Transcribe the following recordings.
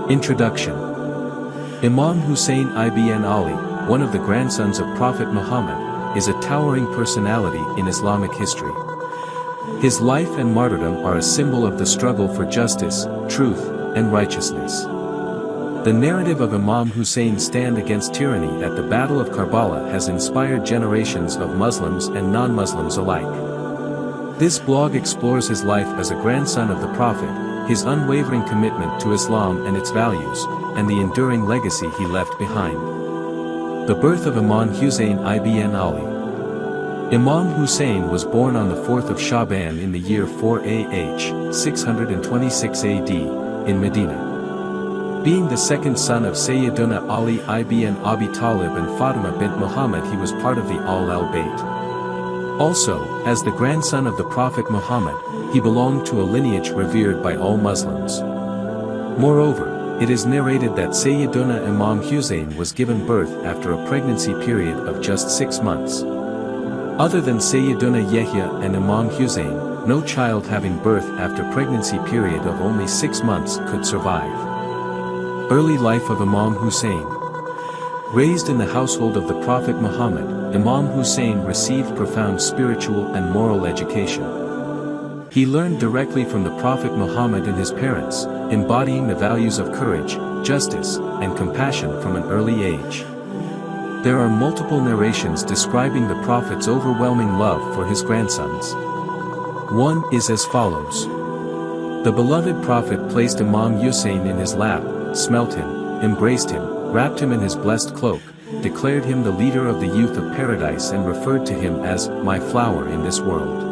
Introduction. Imam Hussain ibn Ali, one of the grandsons of Prophet Muhammad, is a towering personality in Islamic history. His life and martyrdom are a symbol of the struggle for justice, truth, and righteousness. The narrative of Imam Hussein's stand against tyranny at the Battle of Karbala has inspired generations of Muslims and non-Muslims alike. This blog explores his life as a grandson of the Prophet, his unwavering commitment to Islam and its values, and the enduring legacy he left behind. The birth of Imam Hussain ibn Ali. Imam Hussain was born on the 4th of Shaban in the year 4 AH, 626 AD, in Medina. Being the second son of Sayyiduna Ali ibn Abi Talib and Fatima bint Muhammad, he was part of the Al-Bayt. Also, as the grandson of the Prophet Muhammad, he belonged to a lineage revered by all Muslims. Moreover, it is narrated that Sayyiduna Imam Hussain was given birth after a pregnancy period of just 6 months. Other than Sayyiduna Yahya and Imam Hussain, no child having birth after pregnancy period of only 6 months could survive. Early life of Imam Hussain. Raised in the household of the Prophet Muhammad, Imam Hussain received profound spiritual and moral education. He learned directly from the Prophet Muhammad and his parents, embodying the values of courage, justice, and compassion from an early age. There are multiple narrations describing the Prophet's overwhelming love for his grandsons. One is as follows. The beloved Prophet placed Imam Hussain in his lap, smelt him, embraced him, wrapped him in his blessed cloak, declared him the leader of the youth of paradise and referred to him as, my flower in this world.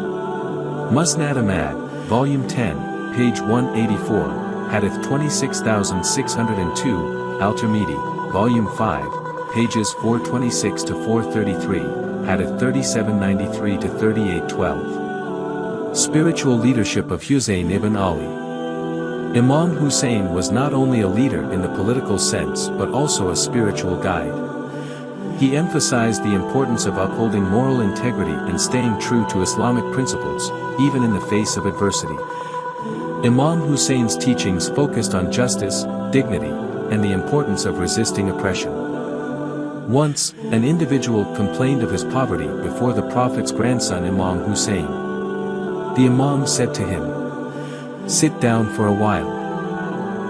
Musnad Ahmad, Volume 10, page 184, Hadith 26602, Al-Tirmidhi, Volume 5, pages 426 to 433, Hadith 3793 to 3812. Spiritual leadership of Hussain ibn Ali. Imam Hussain was not only a leader in the political sense but also a spiritual guide. He emphasized the importance of upholding moral integrity and staying true to Islamic principles, even in the face of adversity. Imam Hussein's teachings focused on justice, dignity, and the importance of resisting oppression. Once, an individual complained of his poverty before the Prophet's grandson Imam Hussain. The Imam said to him, "Sit down for a while.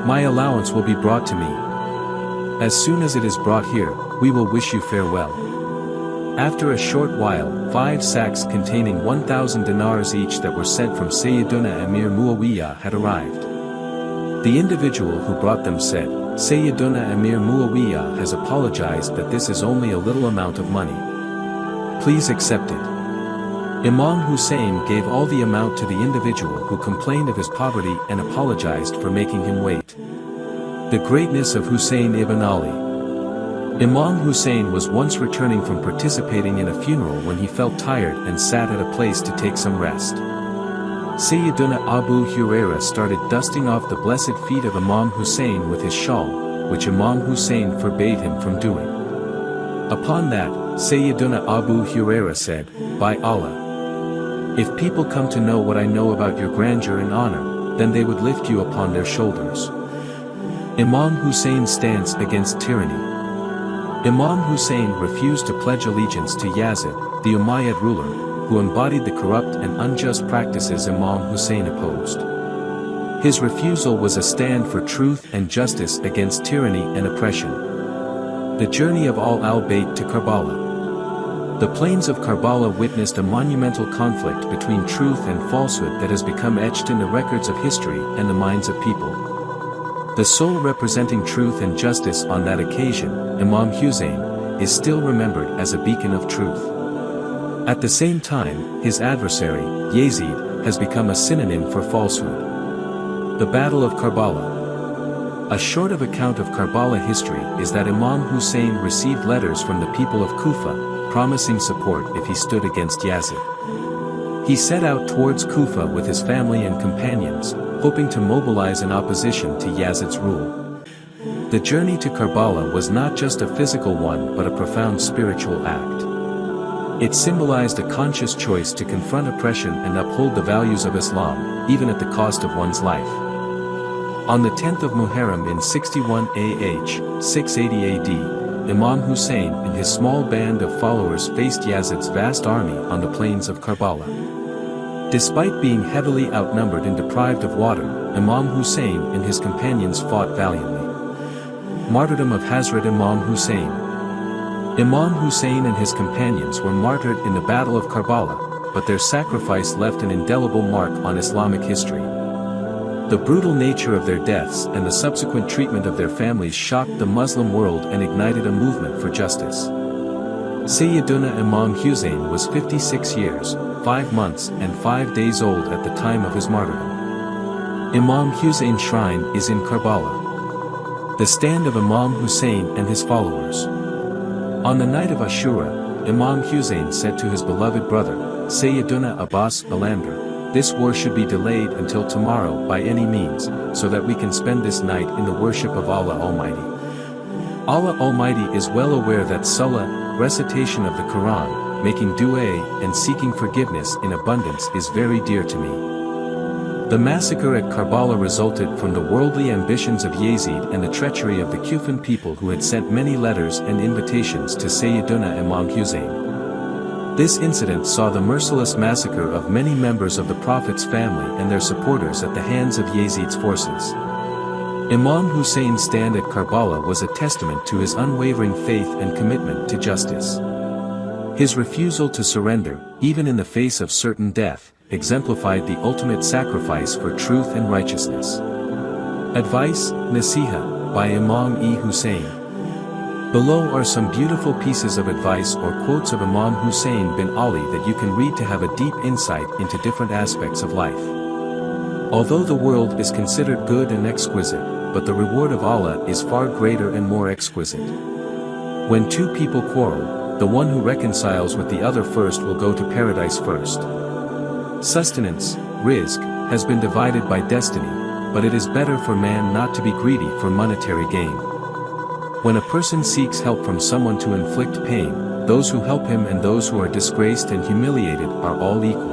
My allowance will be brought to me. As soon as it is brought here, we will wish you farewell." After a short while, 5 sacks containing 1,000 dinars each that were sent from Sayyiduna Amir Muawiyah had arrived. The individual who brought them said, "Sayyiduna Amir Muawiyah has apologized that this is only a little amount of money. Please accept it." Imam Hussain gave all the amount to the individual who complained of his poverty and apologized for making him wait. The greatness of Hussain ibn Ali. Imam Hussain was once returning from participating in a funeral when he felt tired and sat at a place to take some rest. Sayyiduna Abu Hurairah started dusting off the blessed feet of Imam Hussain with his shawl, which Imam Hussain forbade him from doing. Upon that, Sayyiduna Abu Hurairah said, "By Allah! If people come to know what I know about your grandeur and honor, then they would lift you upon their shoulders." Imam Hussein's stance against tyranny. Imam Hussain refused to pledge allegiance to Yazid, the Umayyad ruler, who embodied the corrupt and unjust practices Imam Hussain opposed. His refusal was a stand for truth and justice against tyranny and oppression. The journey of Al-Bayt to Karbala. The plains of Karbala witnessed a monumental conflict between truth and falsehood that has become etched in the records of history and the minds of people. The soul representing truth and justice on that occasion, Imam Hussain, is still remembered as a beacon of truth. At the same time, his adversary, Yazid, has become a synonym for falsehood. The Battle of Karbala. A short of account of Karbala history is that Imam Hussain received letters from the people of Kufa, promising support if he stood against Yazid. He set out towards Kufa with his family and companions, hoping to mobilize an opposition to Yazid's rule. The journey to Karbala was not just a physical one but a profound spiritual act. It symbolized a conscious choice to confront oppression and uphold the values of Islam, even at the cost of one's life. On the 10th of Muharram in 61 AH, 680 AD, Imam Hussain and his small band of followers faced Yazid's vast army on the plains of Karbala. Despite being heavily outnumbered and deprived of water, Imam Hussain and his companions fought valiantly. Martyrdom of Hazrat Imam Hussain. Imam Hussain and his companions were martyred in the Battle of Karbala, but their sacrifice left an indelible mark on Islamic history. The brutal nature of their deaths and the subsequent treatment of their families shocked the Muslim world and ignited a movement for justice. Sayyiduna Imam Hussain was 56 years, 5 months and 5 days old at the time of his martyrdom. Imam Hussain Shrine is in Karbala. The stand of Imam Hussain and his followers. On the night of Ashura, Imam Hussain said to his beloved brother, Sayyiduna Abbas Alamdar, "This war should be delayed until tomorrow by any means, so that we can spend this night in the worship of Allah Almighty. Allah Almighty is well aware that salah, recitation of the Quran, making dua, and seeking forgiveness in abundance is very dear to me." The massacre at Karbala resulted from the worldly ambitions of Yazid and the treachery of the Kufan people who had sent many letters and invitations to Sayyiduna Imam Hussain. This incident saw the merciless massacre of many members of the Prophet's family and their supporters at the hands of Yazid's forces. Imam Hussein's stand at Karbala was a testament to his unwavering faith and commitment to justice. His refusal to surrender, even in the face of certain death, exemplified the ultimate sacrifice for truth and righteousness. Advice, Nasiha, by Imam Hussain. Below are some beautiful pieces of advice or quotes of Imam Hussain bin Ali that you can read to have a deep insight into different aspects of life. Although the world is considered good and exquisite, but the reward of Allah is far greater and more exquisite. When two people quarrel, the one who reconciles with the other first will go to paradise first. Sustenance, rizq, has been divided by destiny, but it is better for man not to be greedy for monetary gain. When a person seeks help from someone to inflict pain, those who help him and those who are disgraced and humiliated are all equal.